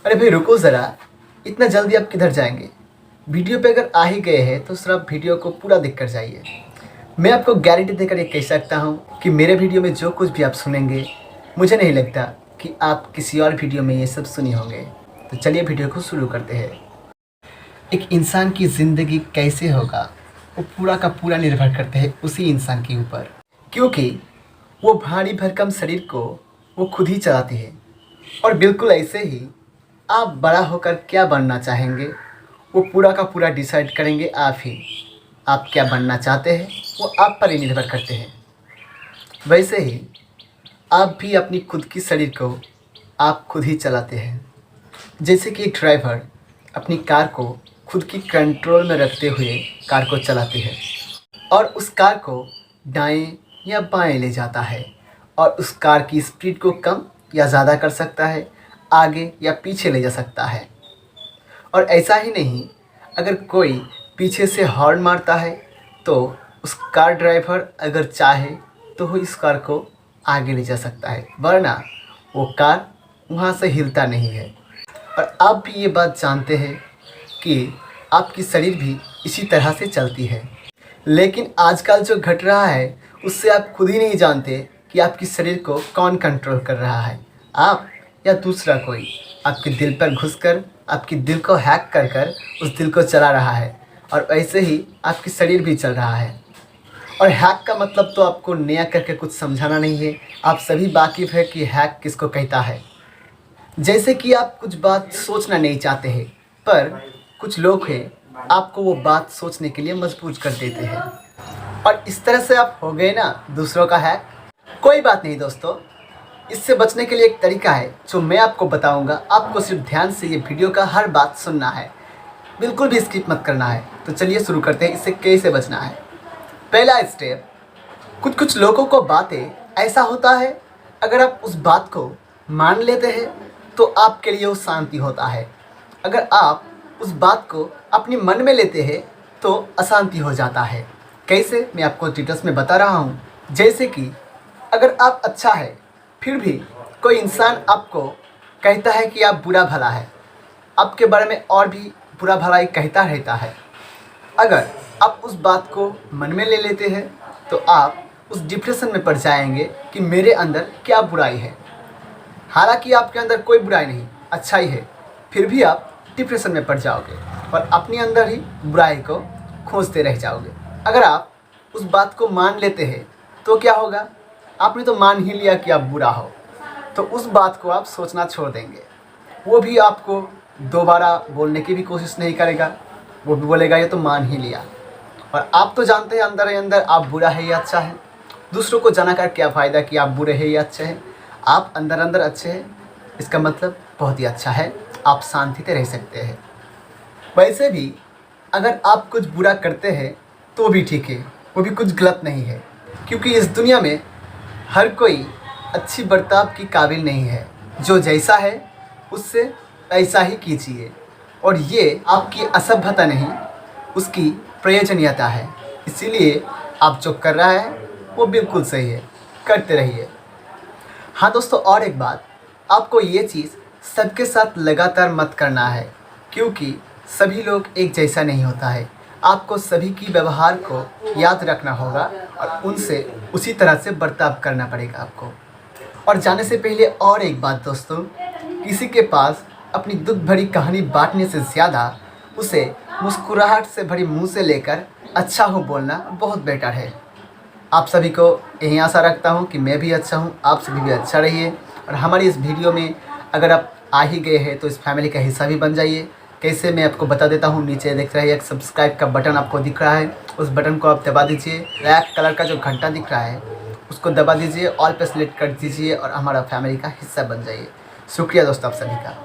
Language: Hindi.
अरे भाई रुको ज़रा, इतना जल्दी आप किधर जाएंगे? वीडियो पे अगर आ ही गए हैं तो सिर्फ वीडियो को पूरा देख कर जाइए। मैं आपको गारंटी देकर ये कह सकता हूँ कि मेरे वीडियो में जो कुछ भी आप सुनेंगे, मुझे नहीं लगता कि आप किसी और वीडियो में ये सब सुने होंगे। तो चलिए वीडियो को शुरू करते हैं। एक इंसान की ज़िंदगी कैसे होगा, वो पूरा का पूरा निर्भर करते हैं उसी इंसान के ऊपर, क्योंकि वो भारी भरकम शरीर को वो खुद ही चलाती है। और बिल्कुल ऐसे ही आप बड़ा होकर क्या बनना चाहेंगे, वो पूरा का पूरा डिसाइड करेंगे आप ही। आप क्या बनना चाहते हैं वो आप पर ही निर्भर करते हैं। वैसे ही आप भी अपनी खुद की शरीर को आप खुद ही चलाते हैं। जैसे कि एक ड्राइवर अपनी कार को खुद की कंट्रोल में रखते हुए कार को चलाते हैं और उस कार को दाएं या बाएं ले जाता है और उस कार की स्पीड को कम या ज़्यादा कर सकता है, आगे या पीछे ले जा सकता है। और ऐसा ही नहीं, अगर कोई पीछे से हॉर्न मारता है तो उस कार ड्राइवर अगर चाहे तो वो इस कार को आगे ले जा सकता है, वरना वो कार वहाँ से हिलता नहीं है। और आप भी ये बात जानते हैं कि आपकी शरीर भी इसी तरह से चलती है। लेकिन आजकल जो घट रहा है उससे आप खुद ही नहीं जानते कि आपकी शरीर को कौन कंट्रोल कर रहा है, आप या दूसरा कोई आपके दिल पर घुसकर आपके दिल को हैक कर कर उस दिल को चला रहा है। और ऐसे ही आपकी शरीर भी चल रहा है। और हैक का मतलब तो आपको नया करके कुछ समझाना नहीं है, आप सभी वाकिफ़ है कि हैक किसको कहता है। जैसे कि आप कुछ बात सोचना नहीं चाहते हैं, पर कुछ लोग हैं आपको वो बात सोचने के लिए मजबूर कर देते हैं और इस तरह से आप हो गए ना दूसरों का हैक। कोई बात नहीं दोस्तों, इससे बचने के लिए एक तरीका है जो मैं आपको बताऊंगा। आपको सिर्फ ध्यान से ये वीडियो का हर बात सुनना है, बिल्कुल भी स्किप मत करना है। तो चलिए शुरू करते हैं, इससे कैसे बचना है। पहला स्टेप, कुछ लोगों को बातें ऐसा होता है, अगर आप उस बात को मान लेते हैं तो आपके लिए वो शांति होता है। अगर आप उस बात को अपने मन में लेते हैं तो अशांति हो जाता है। कैसे, मैं आपको डिटेल्स में बता रहा हूँ। जैसे कि अगर आप अच्छा है फिर भी कोई इंसान आपको कहता है कि आप बुरा भला है, आपके बारे में और भी बुरा भलाई कहता रहता है, अगर आप उस बात को मन में ले लेते हैं तो आप उस डिप्रेशन में पड़ जाएंगे कि मेरे अंदर क्या बुराई है। हालांकि आपके अंदर कोई बुराई नहीं, अच्छाई है, फिर भी आप डिप्रेशन में पड़ जाओगे और अपने अंदर ही बुराई को खोजते रह जाओगे। अगर आप उस बात को मान लेते हैं तो क्या होगा, आपने तो मान ही लिया कि आप बुरा हो, तो उस बात को आप सोचना छोड़ देंगे। वो भी आपको दोबारा बोलने की भी कोशिश नहीं करेगा, वो भी बोलेगा ये तो मान ही लिया। और आप तो जानते हैं अंदर ही अंदर आप बुरा है या अच्छा है। दूसरों को जानाकर क्या फ़ायदा कि आप बुरे हैं या अच्छे हैं। आप अंदर अंदर अच्छे हैं, इसका मतलब बहुत ही अच्छा है, आप शांति से रह सकते हैं। वैसे भी अगर आप कुछ बुरा करते हैं तो भी ठीक है, वो भी कुछ गलत नहीं है, क्योंकि इस दुनिया में हर कोई अच्छी बर्ताव की काबिल नहीं है। जो जैसा है उससे ऐसा ही कीजिए। और ये आपकी असभ्यता नहीं, उसकी प्रयोजनीयता है। इसीलिए आप जो कर रहा है वो बिल्कुल सही है, करते रहिए। हाँ दोस्तों, और एक बात, आपको ये चीज़ सबके साथ लगातार मत करना है, क्योंकि सभी लोग एक जैसा नहीं होता है। आपको सभी की व्यवहार को याद रखना होगा और उनसे उसी तरह से बर्ताव करना पड़ेगा आपको। और जाने से पहले और एक बात दोस्तों, किसी के पास अपनी दुख भरी कहानी बांटने से ज़्यादा उसे मुस्कुराहट से भरी मुंह से लेकर अच्छा हो बोलना बहुत बेटर है। आप सभी को यही आशा रखता हूँ कि मैं भी अच्छा हूँ, आप सभी भी अच्छा रहिए। और हमारी इस वीडियो में अगर आप आ ही गए हैं तो इस फैमिली का हिस्सा भी बन जाइए। कैसे, मैं आपको बता देता हूँ। नीचे दिख रहा है एक सब्सक्राइब का बटन आपको दिख रहा है, उस बटन को आप दबा दीजिए। ब्लैक कलर का जो घंटा दिख रहा है उसको दबा दीजिए, ऑल पे सेलेक्ट कर दीजिए और हमारा फैमिली का हिस्सा बन जाइए। शुक्रिया दोस्तों आप सभी का।